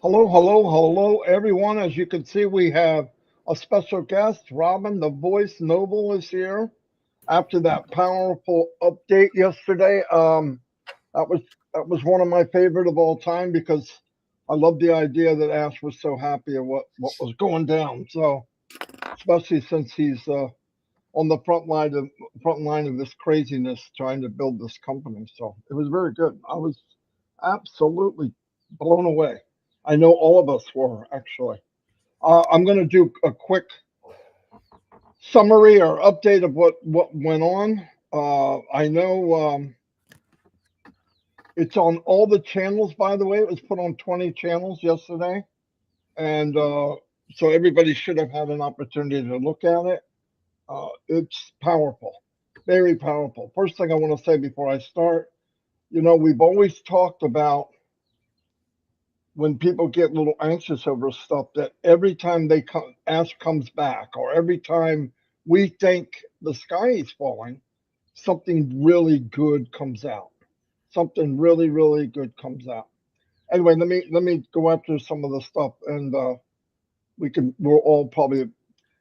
Hello, hello, hello, everyone. As you can see, we have a special guest. Robin, the voice noble, is here after that powerful update yesterday. That was that was one of my favorite of all time because I love the idea that Ash was so happy at what was going down. So, especially since he's on the front line of this craziness trying to build this company. So it was very good. I was absolutely blown away. I know all of us were actually. I'm going to do a quick summary or update of what went on. I know it's on all the channels. By the way, it was put on 20 channels yesterday, and so everybody should have had an opportunity to look at it. It's powerful, very powerful. First thing I want to say before I start, we've always talked about when people get a little anxious over stuff that every time Ash comes back or every time we think the sky is falling, something really good comes out. Something really, really good comes out. Anyway, let me go after some of the stuff, and we'll all probably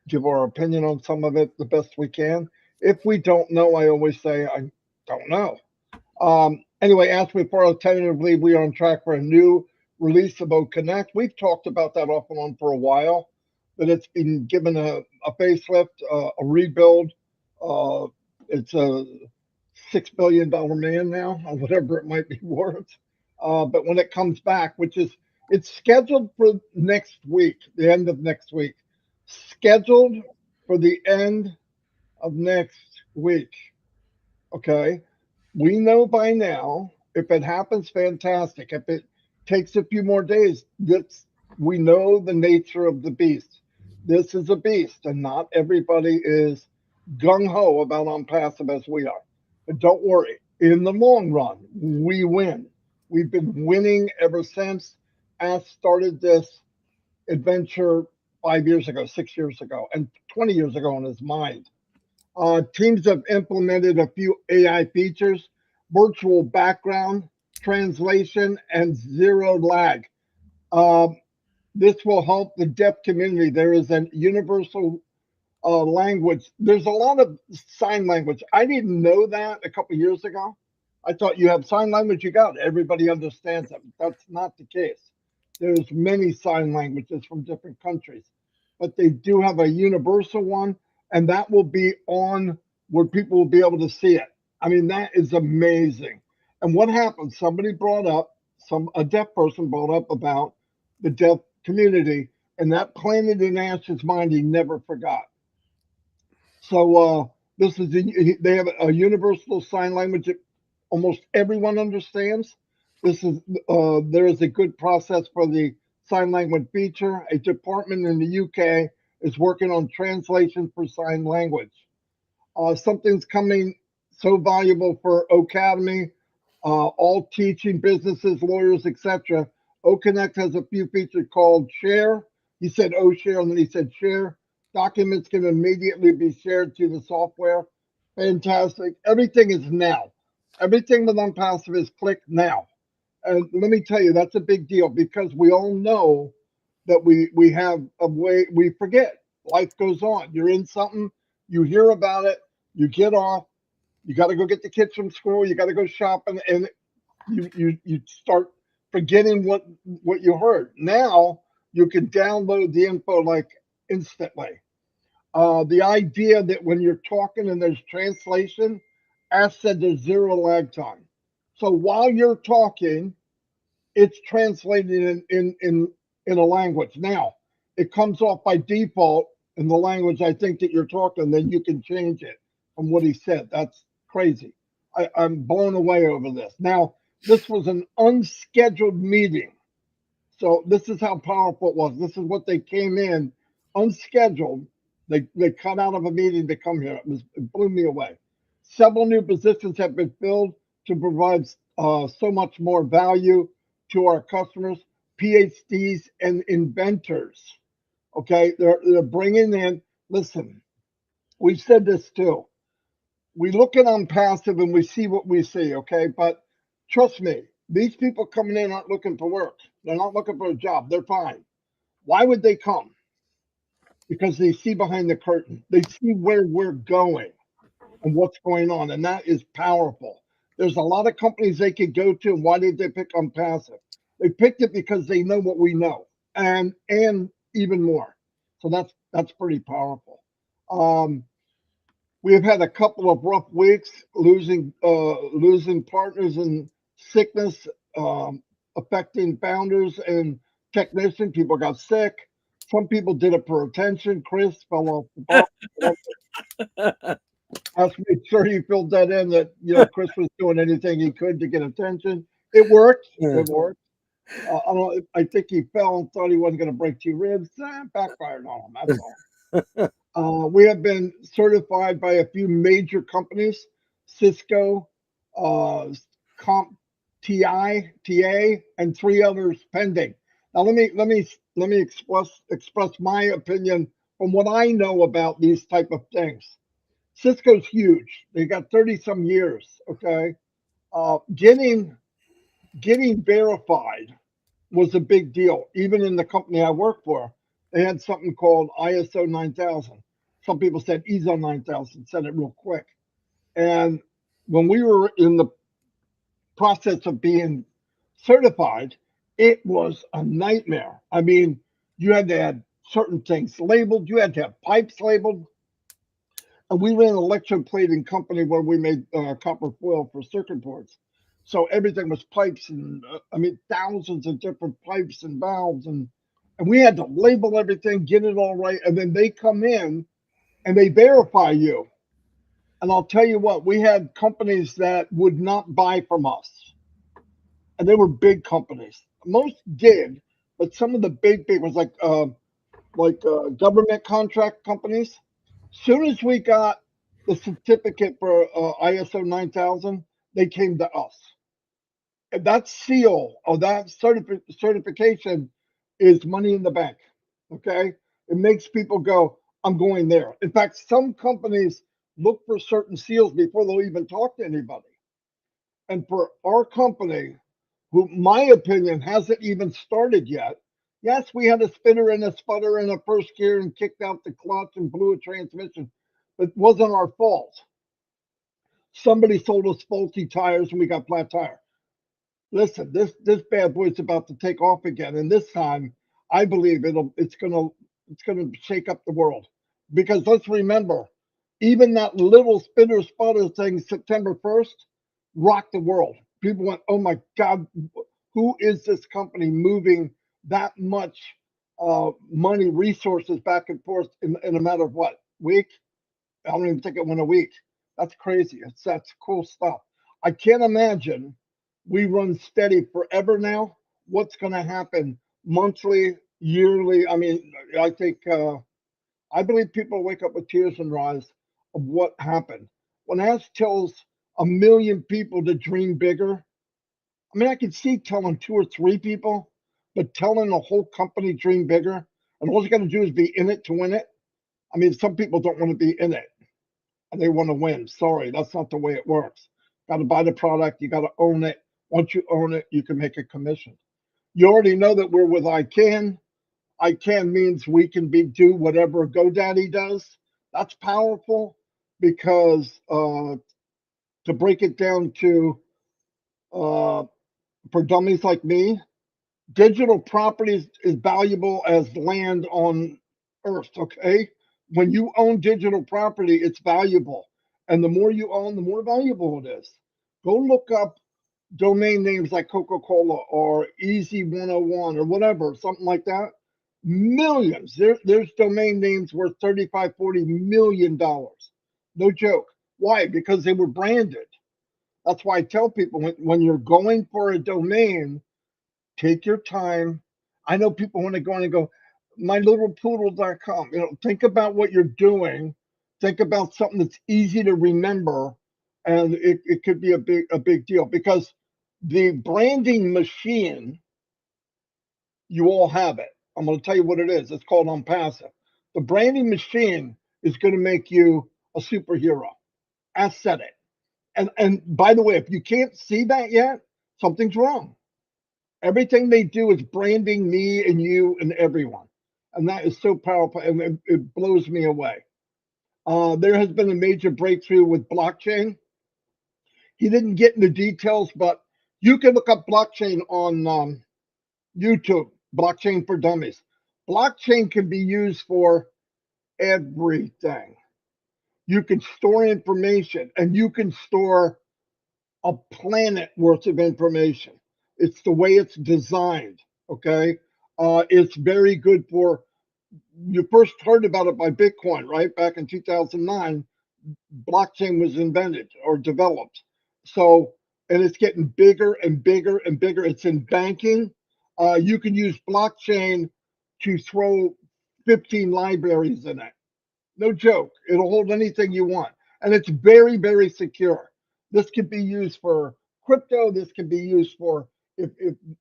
give our opinion on some of it the best we can. If we don't know, I always say I don't know. Anyway, as we far tentatively, we are on track for a new release of O Connect. We've talked about that off and on for a while, that it's been given a facelift, a rebuild. Uh, it's a $6 billion man now, or whatever it might be worth. But when it comes back, it's scheduled for next week, the end of next week, scheduled for the end of next week. Okay. We know by now, if it happens, fantastic. If it takes a few more days, we know the nature of the beast. This is a beast, and not everybody is gung ho about Onpassive as we are. But don't worry, in the long run, we win. We've been winning ever since Ash started this adventure 5 years ago, 6 years ago, and 20 years ago in his mind. Teams have implemented a few AI features, virtual background translation, and zero lag. Um, this will help the deaf community. There is a universal language. There's a lot of sign language. I didn't know that a couple years ago. I thought you have sign language, you got it. Everybody understands it. That's not the case. There's many sign languages from different countries, but they do have a universal one, and that will be on where people will be able to see it. I mean, that is amazing. And what happened? Somebody brought up, a deaf person brought up about the deaf community, and that planted in Ash's mind. He never forgot. So they have a universal sign language that almost everyone understands. There is a good process for the sign language feature. A department in the UK is working on translation for sign language. Something's coming so valuable for Academy, all teaching businesses, lawyers, etc. OConnect has a few features called Share. He said Share, and then he said Share. Documents can immediately be shared to the software. Fantastic. Everything is now. Everything with Onpassive is click now. And let me tell you, that's a big deal because we all know that we have a way we forget. Life goes on. You're in something, you hear about it, you get off, you got to go get the kids from school, you got to go shopping, and you start forgetting what you heard. Now you can download the info like instantly. The idea that when you're talking and there's translation, as said, there's zero lag time. So while you're talking, it's translated in a language. Now it comes off by default in the language I think that you're talking. Then you can change it from what he said. That's crazy. I'm blown away over this. Now this was an unscheduled meeting, so this is how powerful it was. This is what they came in unscheduled. They cut out of a meeting to come here. It blew me away. Several new positions have been filled to provide so much more value to our customers, PhDs and inventors. Okay, they're bringing in. Listen, we've said this too. We look at Onpassive and we see what we see. Okay, but trust me, These people coming in aren't looking for work. They're not looking for a job. They're fine. Why would they come? Because they see behind the curtain. They see where we're going and what's going on, and that is powerful. There's a lot of companies they could go to, and why did they pick Onpassive? They picked it because they know what we know, and even more. So that's pretty powerful. Um, we have had a couple of rough weeks, losing partners in sickness, affecting founders and technicians. People got sick. Some people did it for attention. Chris fell off the ball. Let's make sure he filled that in, that Chris was doing anything he could to get attention. It worked. It worked. I think he fell and thought he wasn't going to break 2 ribs. Backfired on him. That's all. We have been certified by a few major companies: Cisco, Comp TA, and 3 others pending. Now let me express my opinion from what I know about these type of things. Cisco's huge. They got 30 some years. Okay. Getting verified was a big deal. Even in the company I work for, they had something called ISO 9000. Some people said ISO 9000, said it real quick. And when we were in the process of being certified, it was a nightmare. I mean, you had to have certain things labeled, you had to have pipes labeled. And we ran an electroplating company where we made copper foil for circuit boards. So everything was pipes, and I mean, thousands of different pipes and valves, and we had to label everything, get it all right, and then they come in and they verify you. And I'll tell you what, we had companies that would not buy from us, and they were big companies. Most did, but some of the big ones, like government contract companies. Soon as we got the certificate for ISO 9000, they came to us. And that seal or that certification is money in the bank. Okay. It makes people go, I'm going there. In fact, some companies look for certain seals before they'll even talk to anybody. And for our company, who, my opinion, hasn't even started yet. Yes, we had a spinner and a sputter in the first gear and kicked out the clutch and blew a transmission, but it wasn't our fault. Somebody sold us faulty tires and we got flat tire. Listen, this bad boy's about to take off again, and this time I believe it's gonna shake up the world. Because let's remember, even that little spinner sputter thing, September 1st, rocked the world. People went, "Oh my God, who is this company moving that much money, resources back and forth in a matter of what, week? I don't even think it went a week. That's crazy. That's cool stuff. I can't imagine we run steady forever now. What's going to happen monthly, yearly? I mean, I think I believe people wake up with tears in their eyes of what happened. When Ash tells 1 million people to dream bigger, I mean, I can see telling 2 or 3 people, but telling a whole company dream bigger, and all you got to do is be in it to win it. I mean, some people don't want to be in it and they want to win. Sorry, that's not the way it works. Got to buy the product, you got to own it. Once you own it, you can make a commission. You already know that we're with ICANN. ICANN means we can do whatever GoDaddy does. That's powerful because to break it down to uh, for dummies like me, digital property is valuable as land on earth. Okay, when you own digital property, it's valuable, and the more you own, the more valuable it is. Go look up domain names like Coca-Cola or Easy 101 or whatever, something like that. Millions. There's domain names worth 35, $40 million. No joke. Why? Because they were branded. That's why I tell people, when you're going for a domain, take your time. I know people want to go in and go, mylittlepoodle.com. Think about what you're doing. Think about something that's easy to remember, and it could be a big deal, because the branding machine, you all have it. I'm going to tell you what it is. It's called Onpassive. The branding machine is going to make you a superhero. I said it. And by the way, if you can't see that yet, something's wrong. Everything they do is branding me and you and everyone. And that is so powerful, and it blows me away. There has been a major breakthrough with blockchain. He didn't get into details, but you can look up blockchain on YouTube, blockchain for dummies. Blockchain can be used for everything. You can store information, and you can store a planet worth of information. It's the way it's designed. Okay. It's very good for, you first heard about it by Bitcoin, right? Back in 2009, blockchain was invented or developed. So, and it's getting bigger and bigger and bigger. It's in banking. You can use blockchain to throw 15 libraries in it. No joke. It'll hold anything you want. And it's very, very secure. This could be used for crypto. This could be used for if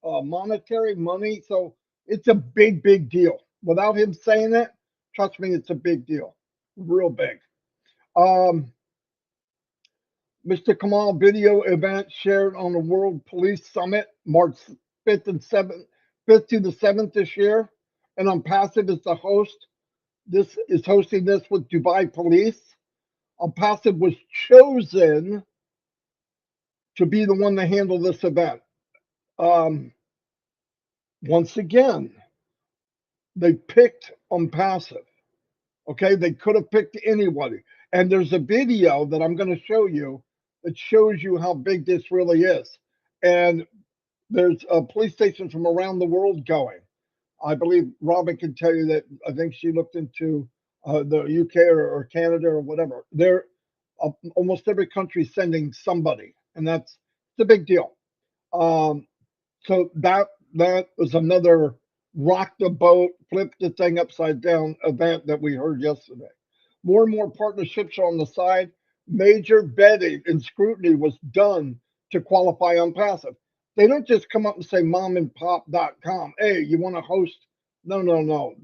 monetary money. So it's a big, big deal. Without him saying it, trust me, it's a big deal. Real big. Mr. Kamal video event shared on the World Police Summit, March 5th and 7th, 5th to the 7th this year. And Onpassive is the host. This is hosting this with Dubai Police. Onpassive was chosen to be the one to handle this event. Once again, they picked Onpassive. Okay, they could have picked anybody. And there's a video that I'm going to show you that shows you how big this really is. And there's police stations from around the world going. I believe Robin can tell you that. I think she looked into the UK or Canada or whatever. They're almost every country sending somebody, and that's the big deal. So that was another rock the boat, flip the thing upside down event that we heard yesterday. More and more partnerships are on the side. Major vetting and scrutiny was done to qualify Onpassive. They don't just come up and say momandpop.com. Hey, you want to host? No, no, no.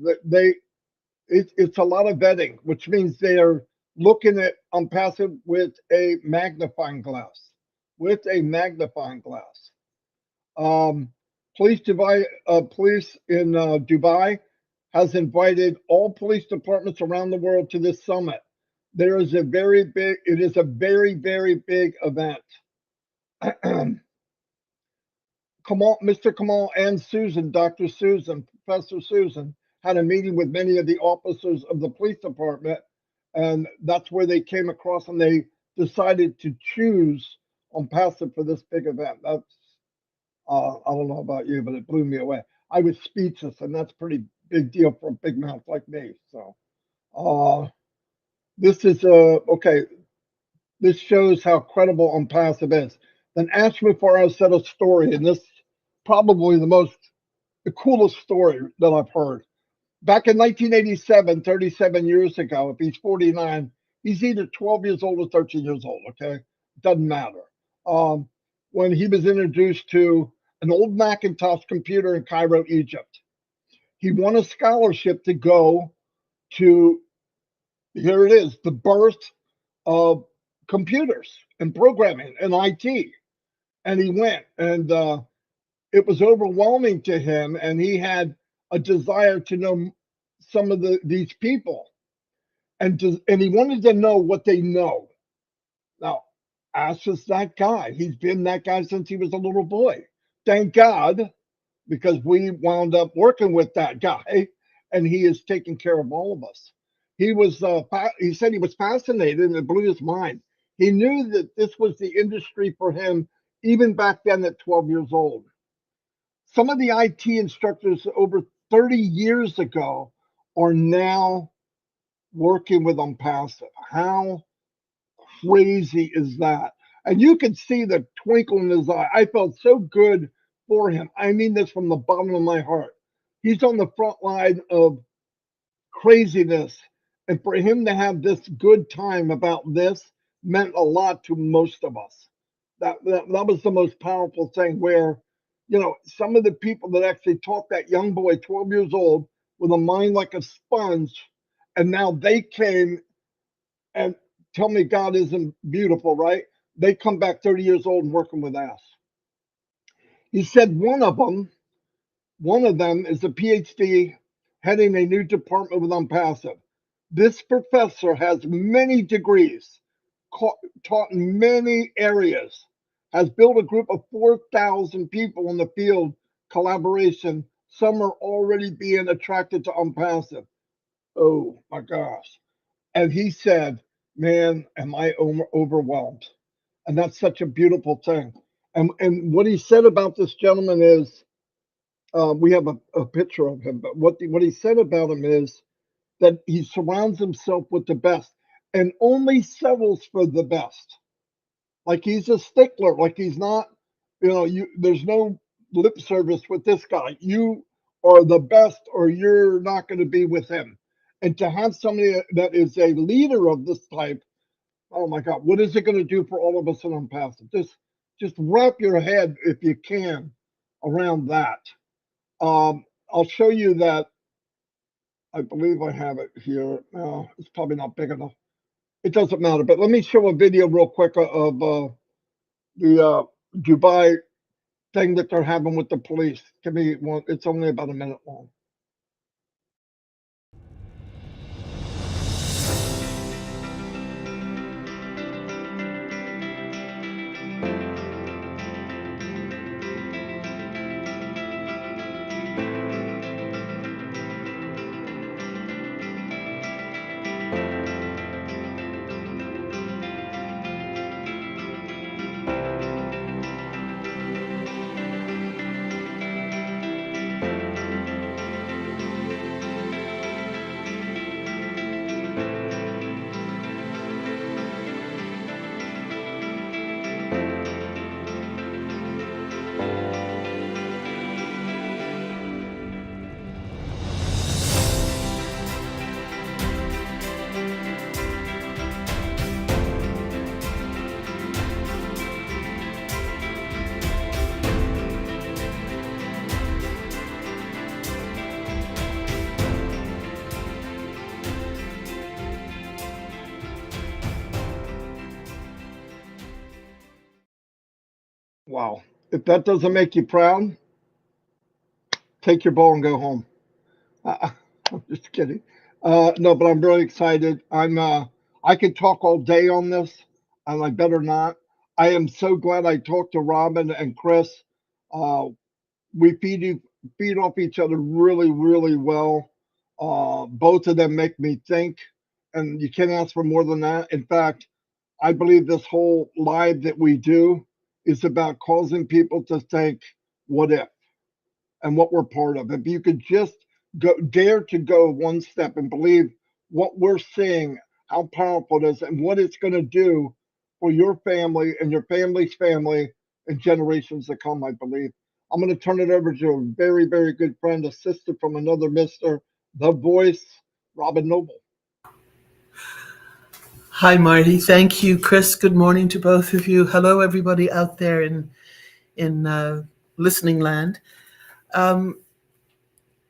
It's a lot of vetting, which means they are looking at Onpassive with a magnifying glass. With a magnifying glass. Police in Dubai has invited all police departments around the world to this summit. It is a very, very big event. Mr. Kamal and Susan, Dr. Susan, Professor Susan, had a meeting with many of the officers of the police department, and that's where they came across and they decided to choose Onpassive for this big event. That's I don't know about you, but it blew me away. I was speechless, and that's a pretty big deal for a big mouth like me. So, this is okay. This shows how credible Onpassive is. Then Ash Mufareh said a story, and this probably the coolest story that I've heard. Back in 1987, 37 years ago, if he's 49, he's either 12 years old or 13 years old. Okay, doesn't matter. When he was introduced to an old Macintosh computer in Cairo, Egypt. He won a scholarship to go to, here it is, the birth of computers and programming and IT. And he went, and it was overwhelming to him, and he had a desire to know some of these people, and he wanted to know what they know. Now, Ash is that guy. He's been that guy since he was a little boy. Thank God, because we wound up working with that guy, and he is taking care of all of us. He said he was fascinated, and it blew his mind. He knew that this was the industry for him, even back then at 12 years old. Some of the IT instructors over 30 years ago are now working with Onpassive. How crazy is that? And you could see the twinkle in his eye. I felt so good for him. I mean this from the bottom of my heart. He's on the front line of craziness. And for him to have this good time about this meant a lot to most of us. That was the most powerful thing where, some of the people that actually taught that young boy, 12 years old, with a mind like a sponge, and now they came and tell me God isn't beautiful, right? They come back 30 years old and working with us. He said one of them is a PhD heading a new department with Onpassive. This professor has many degrees, taught in many areas, has built a group of 4,000 people in the field collaboration. Some are already being attracted to Onpassive. Oh my gosh. And he said, man, am I overwhelmed? And that's such a beautiful thing. And what he said about this gentleman is, we have a picture of him, but what he said about him is that he surrounds himself with the best and only settles for the best. Like he's a stickler. Like he's not, there's no lip service with this guy. You are the best, or you're not going to be with him. And to have somebody that is a leader of this type, oh my God, what is it going to do for all of us in Onpassive? Just wrap your head, if you can, around that. I'll show you that. I believe I have it here. No, it's probably not big enough. It doesn't matter, but let me show a video real quick of the Dubai thing that they're having with the police. Give me one. It's only about a minute long. Wow. If that doesn't make you proud, take your ball and go home. I'm just kidding. No, but I'm really excited. I could talk all day on this, and I better not. I am so glad I talked to Robin and Chris. Uh, we feed off each other really, really well. Both of them make me think, and you can't ask for more than that. In fact, I believe this whole live that we do is about causing people to think, what if, and what we're part of. If you could just dare to go one step and believe what we're seeing, how powerful it is, and what it's going to do for your family and your family's family and generations to come, I believe. I'm going to turn it over to a very, very good friend, a sister from another mister, the voice, Robin Noble. Hi, Marty. Thank you, Chris. Good morning to both of you. Hello, everybody out there in listening land.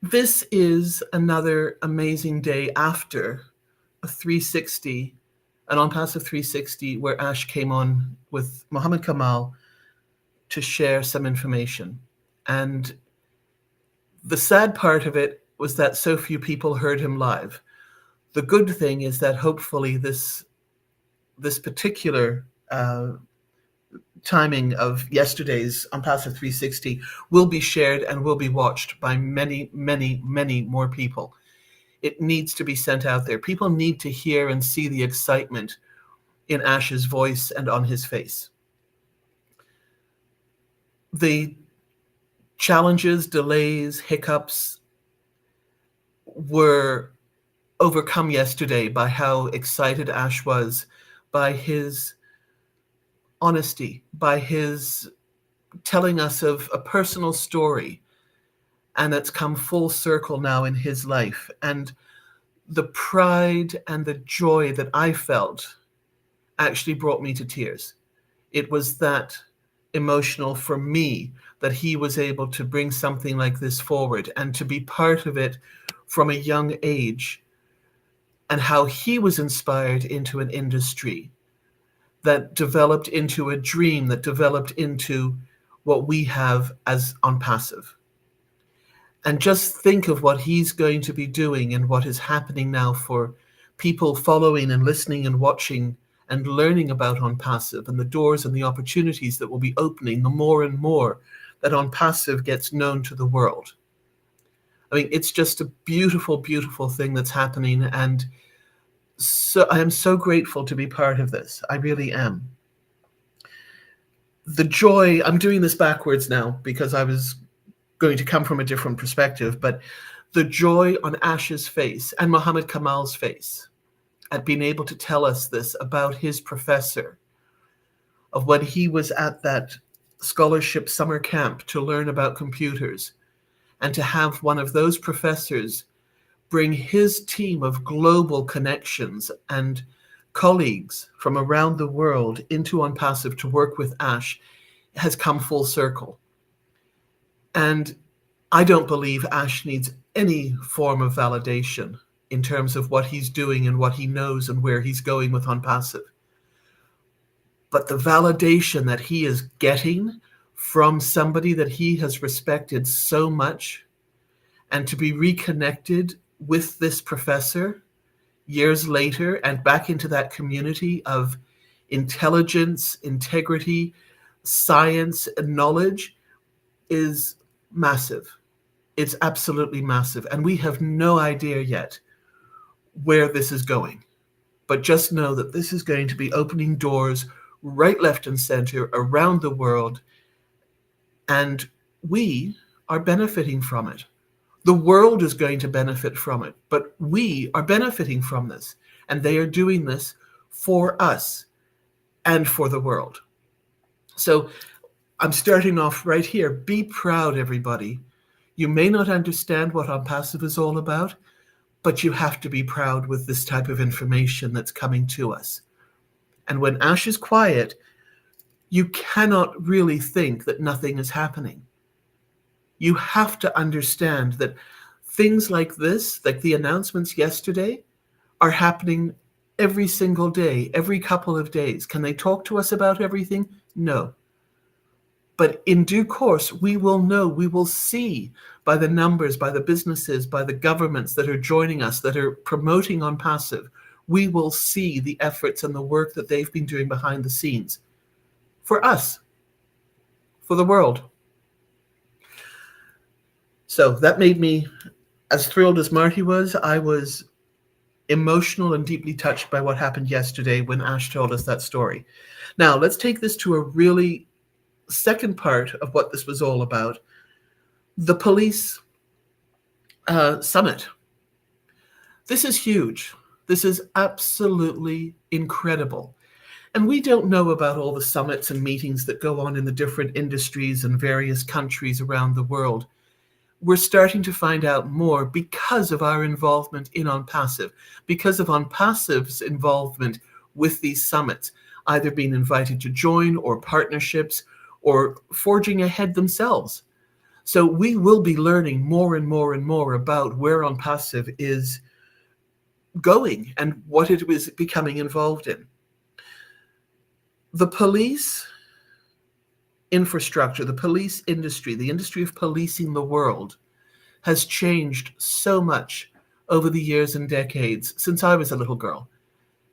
This is another amazing day after a 360, an Onpassive 360, where Ash came on with Mohammed Kamal to share some information. And the sad part of it was that so few people heard him live. The good thing is that hopefully this particular timing of yesterday's Onpassive 360 will be shared and will be watched by many, many, many more people. It needs to be sent out there. People need to hear and see the excitement in Ash's voice and on his face. The challenges, delays, hiccups were overcome yesterday by how excited Ash was, by his honesty, by his telling us of a personal story, and that's come full circle now in his life. And the pride and the joy that I felt actually brought me to tears. It was that emotional for me that he was able to bring something like this forward and to be part of it from a young age, and how he was inspired into an industry that developed into a dream, that developed into what we have as Onpassive. And just think of what he's going to be doing and what is happening now for people following and listening and watching and learning about Onpassive, and the doors and the opportunities that will be opening the more and more that Onpassive gets known to the world. I mean, it's just a beautiful, beautiful thing that's happening, and so I am so grateful to be part of this. I really am. The joy, I'm doing this backwards now because I was going to come from a different perspective, but the joy on Ash's face and Muhammad Kamal's face at being able to tell us this about his professor, of when he was at that scholarship summer camp to learn about computers, and to have one of those professors bring his team of global connections and colleagues from around the world into Onpassive to work with Ash has come full circle. And I don't believe Ash needs any form of validation in terms of what he's doing and what he knows and where he's going with Onpassive. But the validation that he is getting from somebody that he has respected so much, and to be reconnected with this professor years later and back into that community of intelligence, integrity, science, and knowledge is massive. It's absolutely massive. And we have no idea yet where this is going. But just know that this is going to be opening doors right, left, and center around the world. And we are benefiting from it. The world is going to benefit from it, but we are benefiting from this. And they are doing this for us and for the world. So I'm starting off right here. Be proud, everybody. You may not understand what Onpassive is all about, but you have to be proud with this type of information that's coming to us. And when Ash is quiet, you cannot really think that nothing is happening. You have to understand that things like this, like the announcements yesterday, are happening every single day, every couple of days. Can they talk to us about everything? No. But in due course, we will know, we will see by the numbers, by the businesses, by the governments that are joining us, that are promoting Onpassive, we will see the efforts and the work that they've been doing behind the scenes. For us, for the world. So that made me as thrilled as Marty was. I was emotional and deeply touched by what happened yesterday when Ash told us that story. Now, let's take this to a really second part of what this was all about. The police summit. This is huge. This is absolutely incredible. And we don't know about all the summits and meetings that go on in the different industries and various countries around the world. We're starting to find out more because of our involvement in Onpassive, because of Onpassive's involvement with these summits, either being invited to join or partnerships or forging ahead themselves. So we will be learning more and more and more about where Onpassive is going and what it is becoming involved in. The police infrastructure, the police industry, the industry of policing the world has changed so much over the years and decades since I was a little girl.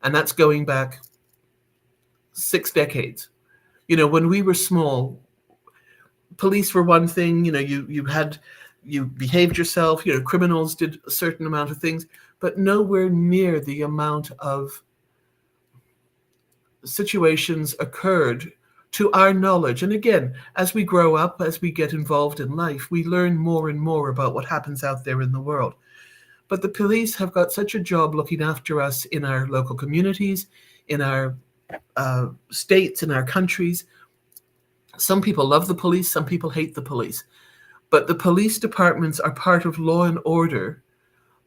And that's going back 6 decades. You know, when we were small, police were one thing, you know, you behaved yourself, you know, criminals did a certain amount of things, but nowhere near the amount of situations occurred to our knowledge. And again, as we grow up, as we get involved in life, we learn more and more about what happens out there in the world. But the police have got such a job looking after us in our local communities, in our states, in our countries. Some people love the police, some people hate the police. But the police departments are part of law and order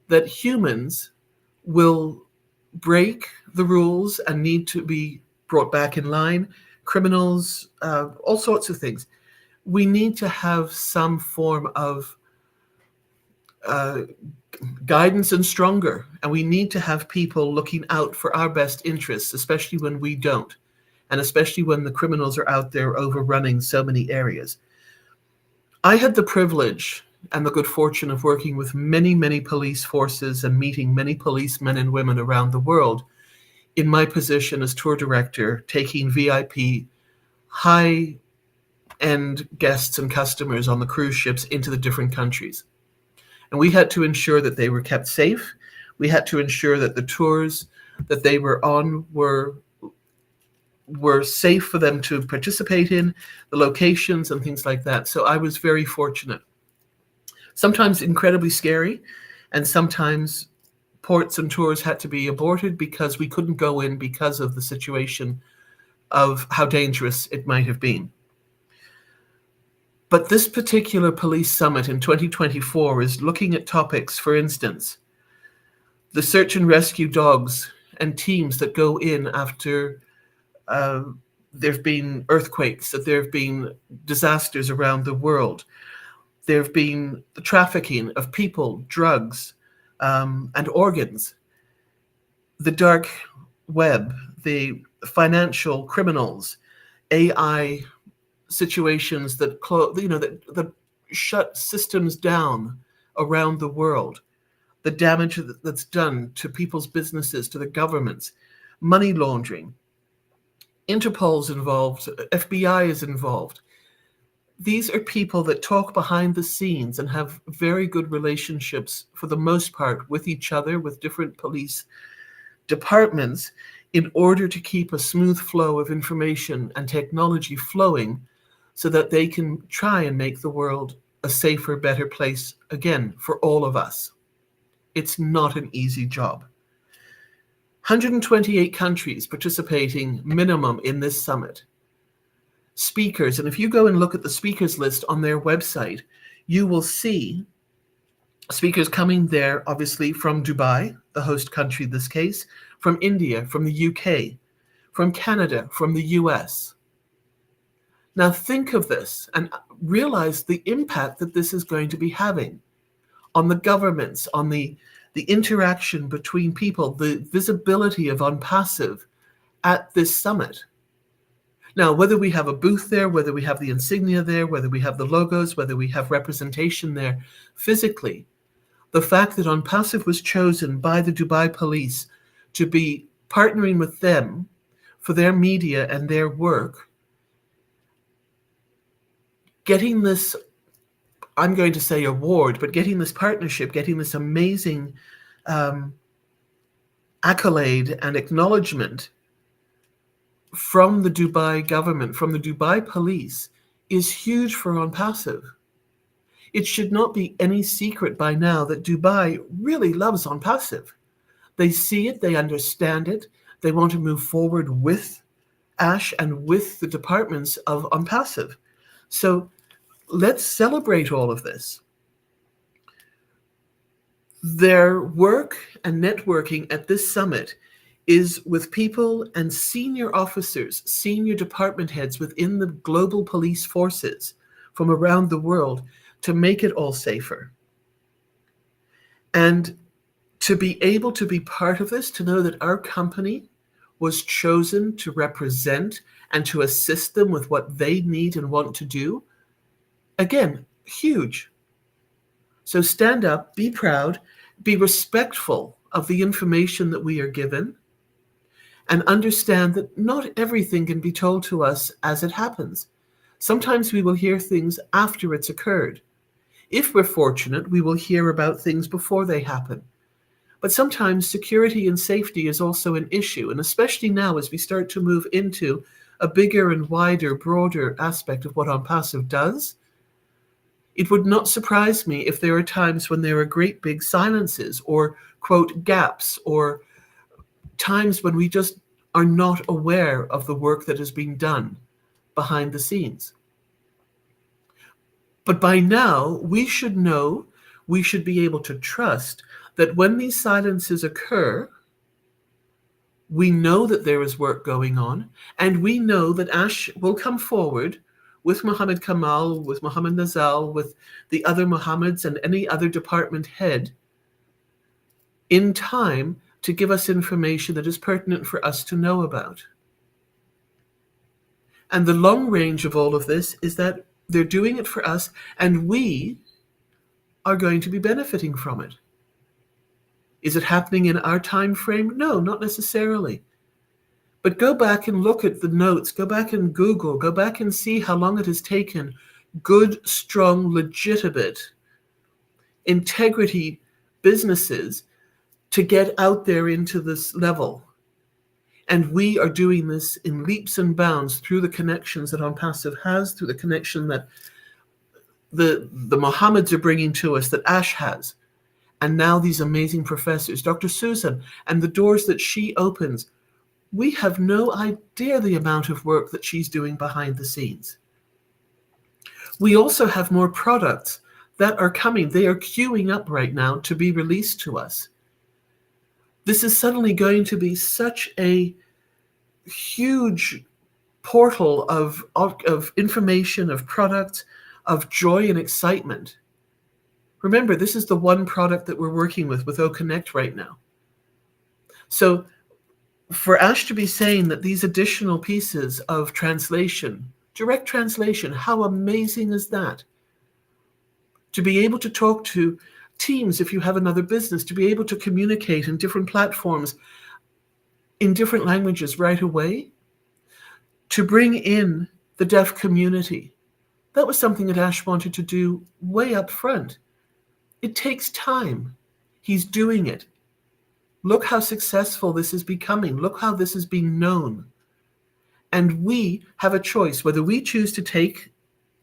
that humans will break the rules and need to be brought back in line. Criminals, all sorts of things. We need to have some form of guidance and stronger, and we need to have people looking out for our best interests, especially when we don't. and especially when the criminals are out there overrunning so many areas. I had the privilege and the good fortune of working with many, many police forces and meeting many policemen and women around the world in my position as tour director, taking VIP high-end guests and customers on the cruise ships into the different countries. And we had to ensure that they were kept safe. We had to ensure that the tours that they were on were safe for them to participate in, the locations and things like that. So I was very fortunate. Sometimes incredibly scary, and sometimes ports and tours had to be aborted because we couldn't go in because of the situation of how dangerous it might have been. But this particular police summit in 2024 is looking at topics, for instance, the search and rescue dogs and teams that go in after there have been earthquakes, that there have been disasters around the world. There have been the trafficking of people, drugs, and organs, the dark web, the financial criminals, AI situations that that shut systems down around the world, the damage that's done to people's businesses, to the governments, money laundering. Interpol's involved, FBI is involved. These are people that talk behind the scenes and have very good relationships, for the most part, with each other, with different police departments, in order to keep a smooth flow of information and technology flowing so that they can try and make the world a safer, better place again for all of us. It's not an easy job. 128 countries participating minimum in this summit. Speakers, and if you go and look at the speakers list on their website, you will see speakers coming there, obviously from Dubai, the host country in this case, from India, from the UK, from Canada, from the US. Now think of this and realize the impact that this is going to be having on the governments, on the interaction between people, the visibility of Onpassive at this summit. Now, whether we have a booth there, whether we have the insignia there, whether we have the logos, whether we have representation there physically, the fact that Onpassive was chosen by the Dubai police to be partnering with them for their media and their work, getting this, I'm going to say award, but getting this partnership, getting this amazing accolade and acknowledgement from the Dubai government, from the Dubai police, is huge for Onpassive. It should not be any secret by now that Dubai really loves Onpassive. They see it, they understand it, they want to move forward with Ash and with the departments of Onpassive. So let's celebrate all of this. Their work and networking at this summit is with people and senior officers, senior department heads within the global police forces from around the world to make it all safer. And to be able to be part of this, to know that our company was chosen to represent and to assist them with what they need and want to do, again, huge. So stand up, be proud, be respectful of the information that we are given, and understand that not everything can be told to us as it happens. Sometimes we will hear things after it's occurred. If we're fortunate, we will hear about things before they happen. But sometimes security and safety is also an issue, and especially now as we start to move into a bigger and wider, broader aspect of what Onpassive does, it would not surprise me if there are times when there are great big silences or, quote, gaps, or times when we just are not aware of the work that is being done behind the scenes. But by now, we should know, we should be able to trust that when these silences occur, we know that there is work going on, and we know that Ash will come forward with Mohammed Kamal, with Mohammed Nazal, with the other Mohammeds and any other department head in time to give us information that is pertinent for us to know about. And the long range of all of this is that they're doing it for us, and we are going to be benefiting from it. Is it happening in our time frame? No, not necessarily. But go back and look at the notes, go back and Google, go back and see how long it has taken good, strong, legitimate, integrity businesses to get out there into this level. And we are doing this in leaps and bounds through the connections that Onpassive has, through the connection that the Mohammeds are bringing to us, that Ash has. And now these amazing professors, Dr. Susan, and the doors that she opens. We have no idea the amount of work that she's doing behind the scenes. We also have more products that are coming. They are queuing up right now to be released to us. This is suddenly going to be such a huge portal of information, of products, of joy and excitement. Remember, this is the one product that we're working with OConnect right now. So for Ash to be saying that these additional pieces of translation, direct translation, how amazing is that? To be able to talk to teams if you have another business, to be able to communicate in different platforms in different languages right away, to bring in the deaf community. That was something that Ash wanted to do way up front. It takes time. He's doing it. Look how successful this is becoming. Look how this is being known. And we have a choice whether we choose to take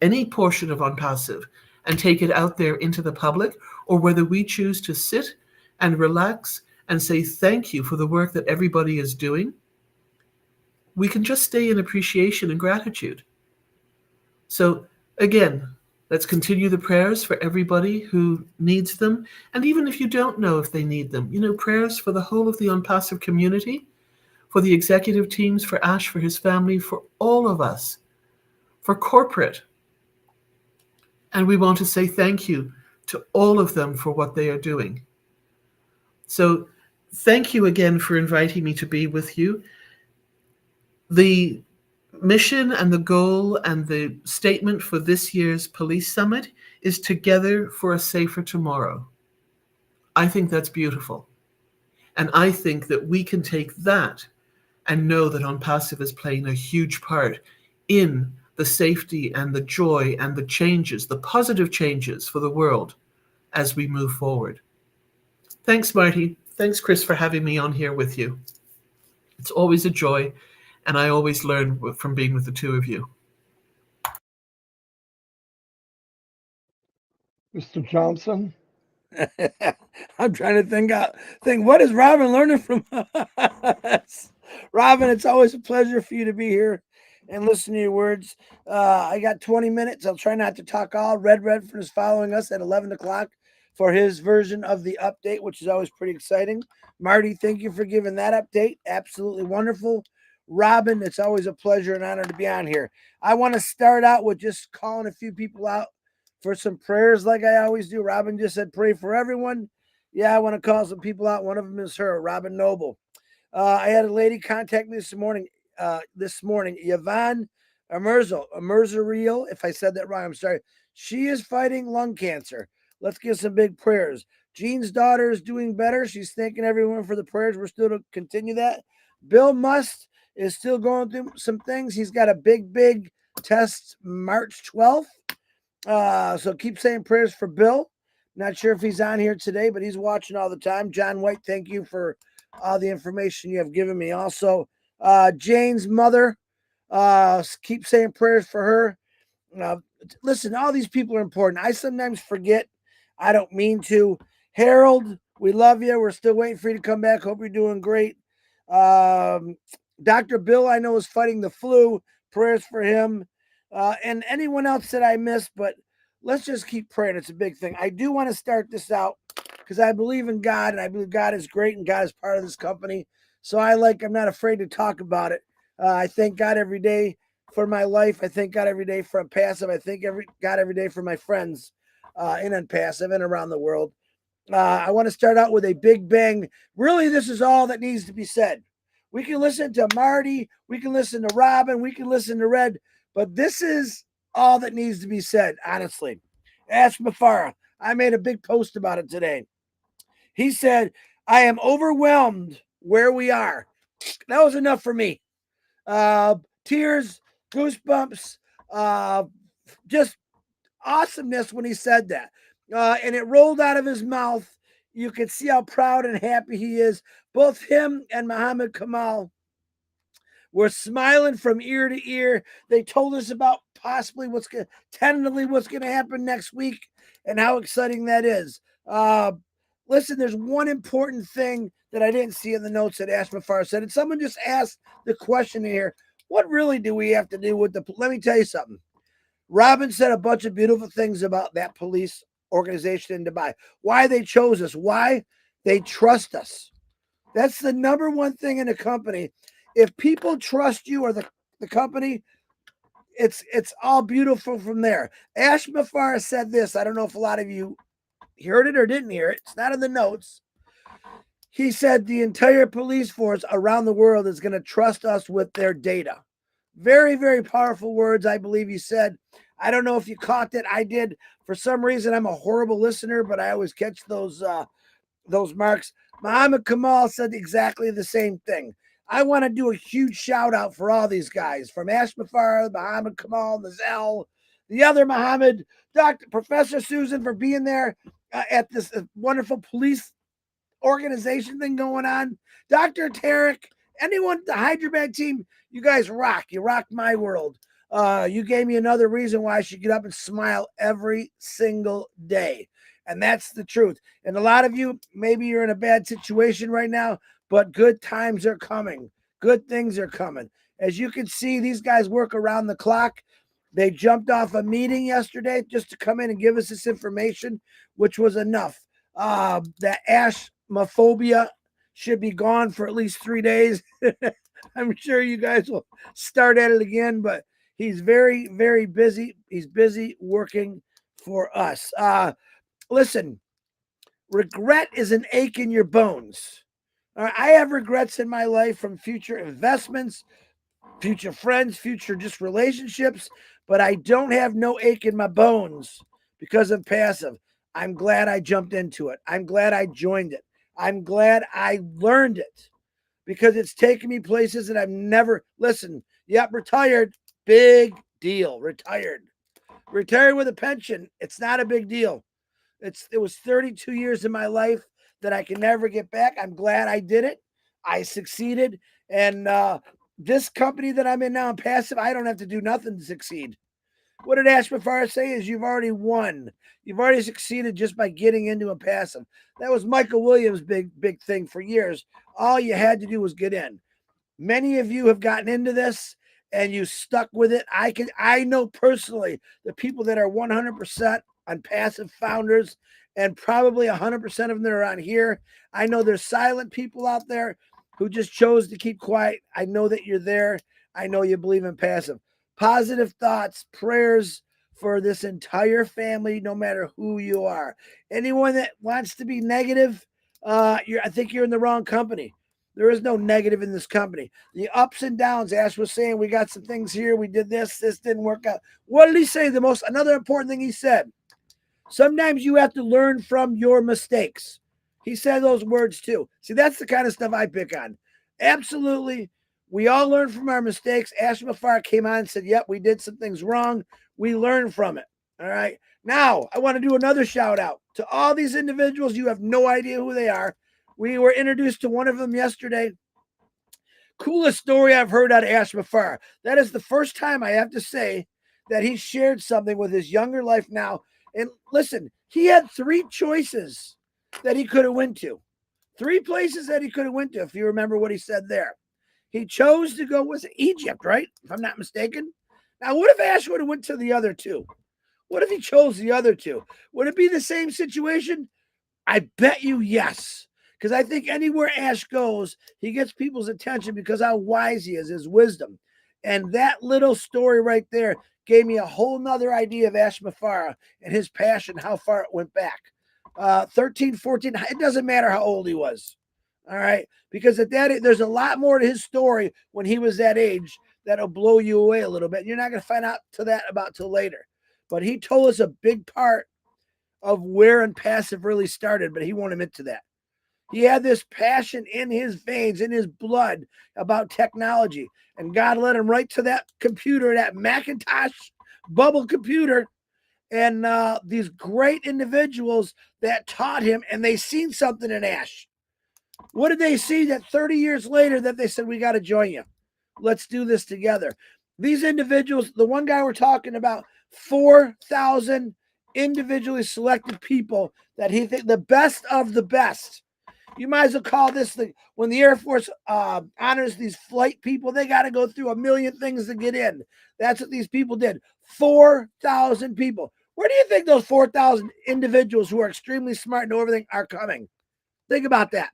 any portion of Onpassive and take it out there into the public, or whether we choose to sit and relax and say thank you for the work that everybody is doing. We can just stay in appreciation and gratitude. So again, let's continue the prayers for everybody who needs them. And even if you don't know if they need them, prayers for the whole of the Onpassive community, for the executive teams, for Ash, for his family, for all of us, for corporate. And we want to say thank you to all of them for what they are doing. So thank you again for inviting me to be with you. The mission and the goal and the statement for this year's Police Summit is Together for a Safer Tomorrow. I think that's beautiful. And I think that we can take that and know that Onpassive is playing a huge part in the safety and the joy and the changes, the positive changes for the world as we move forward. Thanks, Marty. Thanks, Chris, for having me on here with you. It's always a joy, and I always learn from being with the two of you. Mr. Johnson? I'm trying to think what is Robin learning from us? Robin, it's always a pleasure for you to be here and listen to your words. I got 20 minutes. I'll try not to talk all. Redfern is following us at 11 o'clock for his version of the update, which is always pretty exciting. Marty, thank you for giving that update. Absolutely wonderful. Robin, it's always a pleasure and honor to be on here. I want to start out with just calling a few people out for some prayers like I always do. Robin just said pray for everyone. Yeah, I want to call some people out. One of them is her, Robin Noble. I had a lady contact me this morning, Yvonne Amerzariel. If I said that wrong, I'm sorry. She is fighting lung cancer. Let's give some big prayers. Jean's daughter is doing better. She's thanking everyone for the prayers. We're still to continue that. Bill Must is still going through some things. He's got a big test March 12th. So keep saying prayers for Bill. Not sure if he's on here today, but he's watching all the time. John White, thank you for all the information you have given me. Also, Jane's mother, keep saying prayers for her. Listen, all these people are important. I sometimes forget. I don't mean to. Harold, we love you. We're still waiting for you to come back. Hope you're doing great. Dr. Bill, I know, is fighting the flu. Prayers for him. And anyone else that I missed, but let's just keep praying. It's a big thing. I do want to start this out because I believe in God, and I believe God is great, and God is part of this company. So I'm not afraid to talk about it. I thank God every day for my life. I thank God every day for Onpassive. I thank God every day for my friends in Onpassive and around the world. I want to start out with a big bang. Really, this is all that needs to be said. We can listen to Marty. We can listen to Robin. We can listen to Red. But this is all that needs to be said, honestly. Ask Mufareh. I made a big post about it today. He said, I am overwhelmed where we are. That was enough for me. Tears, goosebumps, just awesomeness when he said that. And it rolled out of his mouth. You could see how proud and happy he is. Both him and Muhammad Kamal were smiling from ear to ear. They told us about possibly tentatively what's going to happen next week and how exciting that is. Listen, there's one important thing that I didn't see in the notes that Ash Mufareh said. And someone just asked the question here, what really do we have to do with let me tell you something. Robin said a bunch of beautiful things about that police organization in Dubai. Why they chose us. Why they trust us. That's the number one thing in a company. If people trust you or the company, it's all beautiful from there. Ash Mufareh said this. I don't know if a lot of you heard it or didn't hear it. It's not in the notes. He said the entire police force around the world is going to trust us with their data. Very, very powerful words, I believe he said. I don't know if you caught that. I did. For some reason, I'm a horrible listener, but I always catch those marks. Muhammad Kamal said exactly the same thing. I want to do a huge shout out for all these guys, from Ash Mufareh, Muhammad Kamal, Nazal, the other Muhammad, Dr. Professor Susan for being there at this wonderful police organization thing going on. Dr. Tarek, anyone, the Hyderabad team, you guys rock. You rock my world. You gave me another reason why I should get up and smile every single day. And that's the truth. And a lot of you, maybe you're in a bad situation right now, but good times are coming. Good things are coming. As you can see, these guys work around the clock. They jumped off a meeting yesterday just to come in and give us this information, which was enough. That ashmophobia should be gone for at least 3 days. I'm sure you guys will start at it again, but he's very, very busy. He's busy working for us. Listen, regret is an ache in your bones. I have regrets in my life from future investments, future friends, future just relationships, but I don't have no ache in my bones because I'm passive. I'm glad I jumped into it. I'm glad I joined it. I'm glad I learned it because it's taken me places that I've never, listen, yep, retired, big deal, retired with a pension. It's not a big deal. It was 32 years of my life that I can never get back. I'm glad I did it. I succeeded. And this company that I'm in now, I'm passive. I don't have to do nothing to succeed. What did Ash Mufareh say is you've already won. You've already succeeded just by getting into a passive. That was Michael Williams' big thing for years. All you had to do was get in. Many of you have gotten into this and you stuck with it. I know personally the people that are 100% on passive founders, and probably 100% of them that are on here. I know there's silent people out there who just chose to keep quiet. I know that you're there. I know you believe in passive. Positive thoughts, prayers for this entire family, no matter who you are. Anyone that wants to be negative, I think you're in the wrong company. There is no negative in this company. The ups and downs, Ash was saying, we got some things here. We did this didn't work out. What did he say? Another important thing he said. Sometimes you have to learn from your mistakes. He said those words too. See, that's the kind of stuff I pick on. Absolutely. We all learn from our mistakes. Ash Mufareh came on and said, yep, we did some things wrong. We learned from it. All right. Now, I want to do another shout out to all these individuals. You have no idea who they are. We were introduced to one of them yesterday. Coolest story I've heard out of Ash Mufareh. That is the first time I have to say that he shared something with his younger life now. And listen, he had 3 choices that he could have went to. 3 places that he could have went to, if you remember what he said there. He chose to go with Egypt, right? If I'm not mistaken. Now, what if Ash would have went to the other 2? What if he chose the other 2? Would it be the same situation? I bet you yes. Because I think anywhere Ash goes, he gets people's attention because how wise he is, his wisdom. And that little story right there gave me a whole nother idea of Ash Mufareh and his passion, how far it went back. 13, 14, it doesn't matter how old he was. All right. Because at that, there's a lot more to his story when he was that age that'll blow you away a little bit. You're not going to find out till later. But he told us a big part of where Onpassive really started, but he won't admit to that. He had this passion in his veins, in his blood about technology. And God led him right to that computer, that Macintosh bubble computer. And these great individuals that taught him, and they seen something in Ash. What did they see that 30 years later that they said, we got to join you? Let's do this together. These individuals, the one guy we're talking about, 4,000 individually selected people that he think the best of the best. You might as well call this when the Air Force honors these flight people, they got to go through a million things to get in. That's what these people did. 4,000 people. Where do you think those 4,000 individuals who are extremely smart and know everything are coming? Think about that.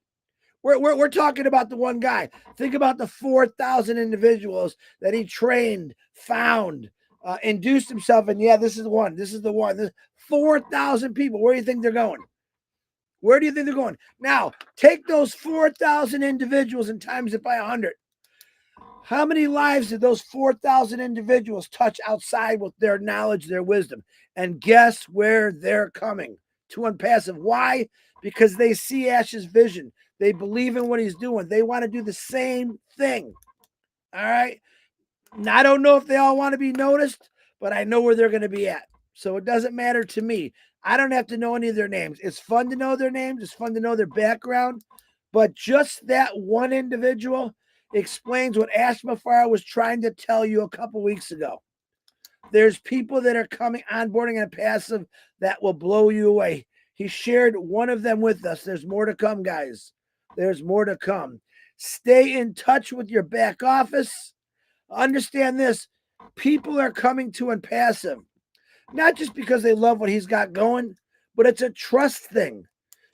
We're talking about the one guy. Think about the 4,000 individuals that he trained, found, induced himself. And yeah, this is the one. This is the one. This 4,000 people. Where do you think they're going? Where do you think they're going? Now, take those 4,000 individuals and times it by 100. How many lives did those 4,000 individuals touch outside with their knowledge, their wisdom? And guess where they're coming? To Onpassive. Why? Because they see Ash's vision. They believe in what he's doing. They want to do the same thing. All right. Now, I don't know if they all want to be noticed, but I know where they're going to be at. So it doesn't matter to me. I don't have to know any of their names. It's fun to know their names. It's fun to know their background. But just that one individual explains what Ash Mufareh was trying to tell you a couple weeks ago. There's people that are coming onboarding Onpassive that will blow you away. He shared one of them with us. There's more to come, guys. There's more to come. Stay in touch with your back office. Understand this. People are coming to Onpassive, not just because they love what he's got going, but it's a trust thing.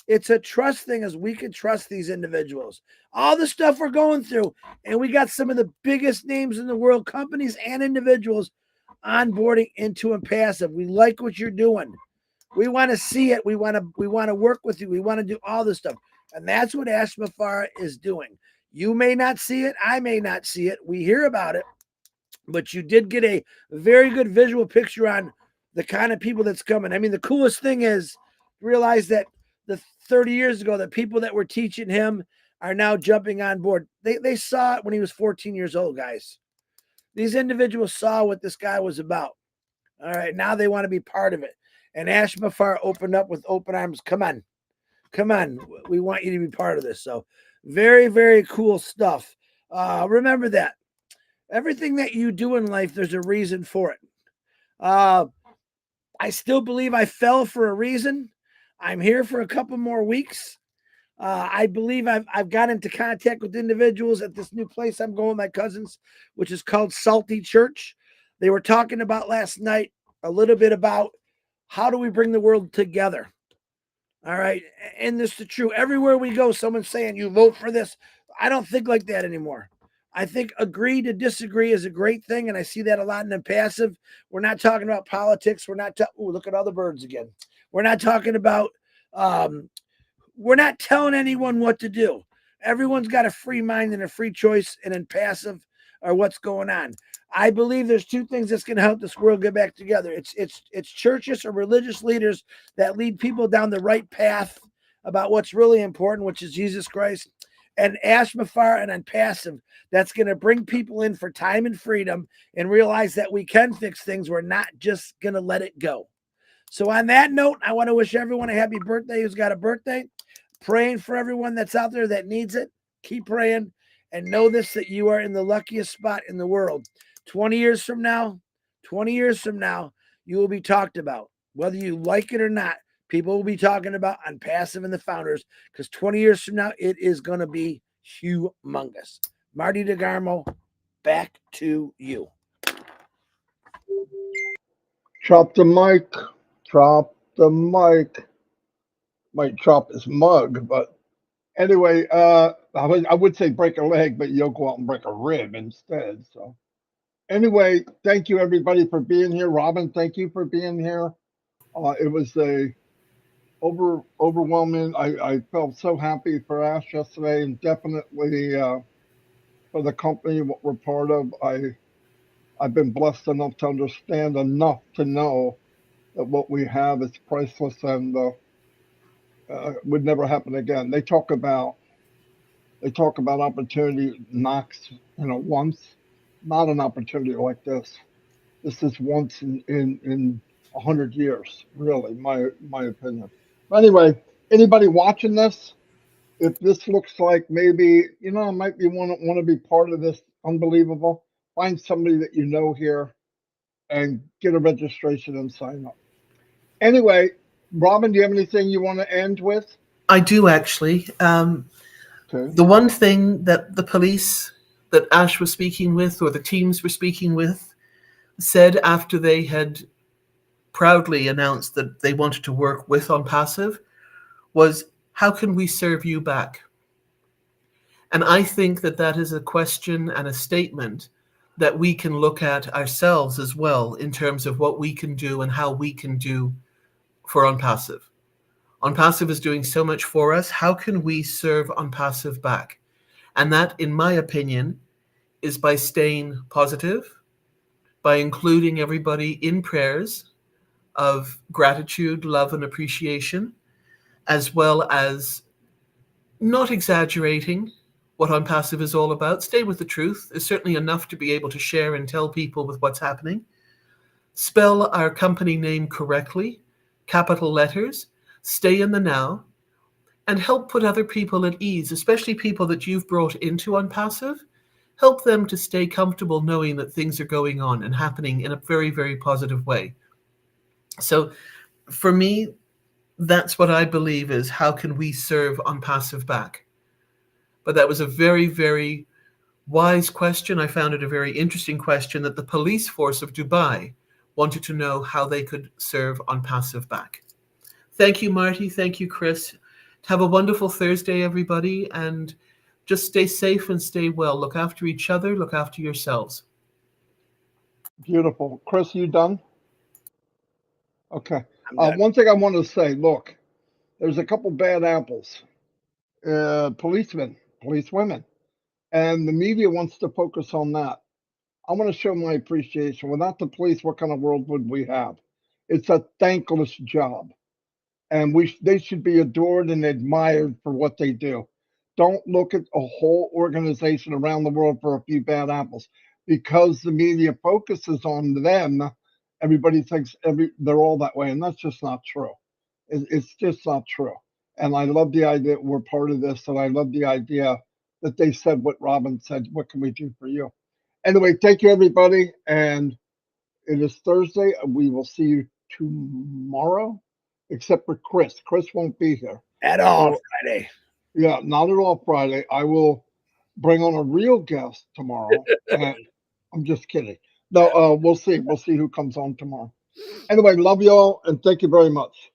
It's a trust thing as we can trust these individuals. All the stuff we're going through, and we got some of the biggest names in the world, companies and individuals, onboarding into Onpassive. We like what you're doing. We want to see it. We want to work with you. We want to do all this stuff. And that's what Ash Mufareh is doing. You may not see it. I may not see it. We hear about it. But you did get a very good visual picture on the kind of people that's coming. I mean, the coolest thing is realize that the 30 years ago, the people that were teaching him are now jumping on board. They saw it when he was 14 years old, guys. These individuals saw what this guy was about. All right, now they want to be part of it. And Ash Mufareh opened up with open arms. Come on. Come on. We want you to be part of this. So very, very cool stuff. Remember that. Everything that you do in life, there's a reason for it. I still believe I fell for a reason. I'm here for a couple more weeks. I believe I've got into contact with individuals at this new place I'm going with my cousins, which is called Salty Church. They were talking about last night a little bit about how do we bring the world together. All right. And this is true. Everywhere we go, someone's saying, you vote for this. I don't think like that anymore. I think agree to disagree is a great thing. And I see that a lot in Onpassive. We're not talking about politics. We're not, look at all the birds again. We're not talking about, we're not telling anyone what to do. Everyone's got a free mind and a free choice, and Onpassive or what's going on. I believe there's two things that's going to help this world get back together. It's churches or religious leaders that lead people down the right path about what's really important, which is Jesus Christ, and Ash Mufareh and Onpassive that's going to bring people in for time and freedom and realize that we can fix things. We're not just going to let it go. So on that note, I want to wish everyone a happy birthday who's got a birthday. Praying for everyone that's out there that needs it. Keep praying and know this, that you are in the luckiest spot in the world. 20 years from now, you will be talked about. Whether you like it or not, people will be talking about Onpassive and the founders, because 20 years from now, it is going to be humongous. Marty DeGarmo, back to you. Drop the mic. Drop the mic. Might drop his mug, but anyway, I would say break a leg, but you'll go out and break a rib instead. So anyway, thank you everybody for being here. Robin, thank you for being here. It was a overwhelming. I felt so happy for Ash yesterday, and definitely for the company what we're part of. I've been blessed enough to understand enough to know that what we have is priceless and would never happen again. They talk about opportunity knocks, once, not an opportunity like this. This is once in 100 years, really, my opinion. But anyway, anybody watching this, if this looks like maybe, I might be want to be part of this unbelievable, find somebody that you know here and get a registration and sign up. Anyway, Robin, do you have anything you want to end with? I do actually. Okay. The one thing that the police that Ash was speaking with, or the teams were speaking with, said after they had proudly announced that they wanted to work with Onpassive was, how can we serve you back? And I think that that is a question and a statement that we can look at ourselves as well in terms of what we can do and how we can do for Onpassive. Onpassive is doing so much for us. How can we serve Onpassive back? And that, in my opinion, is by staying positive, by including everybody in prayers of gratitude, love, and appreciation, as well as not exaggerating what Onpassive is all about. Stay with the truth. There's certainly enough to be able to share and tell people with what's happening. Spell our company name correctly, capital letters, stay in the now, and help put other people at ease, especially people that you've brought into Onpassive. Help them to stay comfortable knowing that things are going on and happening in a very, very positive way. So for me, that's what I believe is, how can we serve Onpassive back? But that was a very, very wise question. I found it a very interesting question that the police force of Dubai wanted to know how they could serve Onpassive back. Thank you, Marty. Thank you, Chris. Have a wonderful Thursday, everybody, and just stay safe and stay well. Look after each other. Look after yourselves. Beautiful. Chris, you done? Okay. I'm done. One thing I want to say, look, there's a couple bad apples. Policemen, policewomen, and the media wants to focus on that. I want to show my appreciation. Without the police, what kind of world would we have? It's a thankless job, and they should be adored and admired for what they do. Don't look at a whole organization around the world for a few bad apples. Because the media focuses on them, everybody thinks they're all that way, and that's just not true. It's just not true. And I love the idea that we're part of this, and I love the idea that they said what Robin said. What can we do for you? Anyway, thank you, everybody. And it is Thursday. We will see you tomorrow, except for Chris. Chris won't be here. At all So, Friday. yeah, not at all Friday. I will bring on a real guest tomorrow. And I'm just kidding. No, we'll see. We'll see who comes on tomorrow. Anyway, love you all, and thank you very much.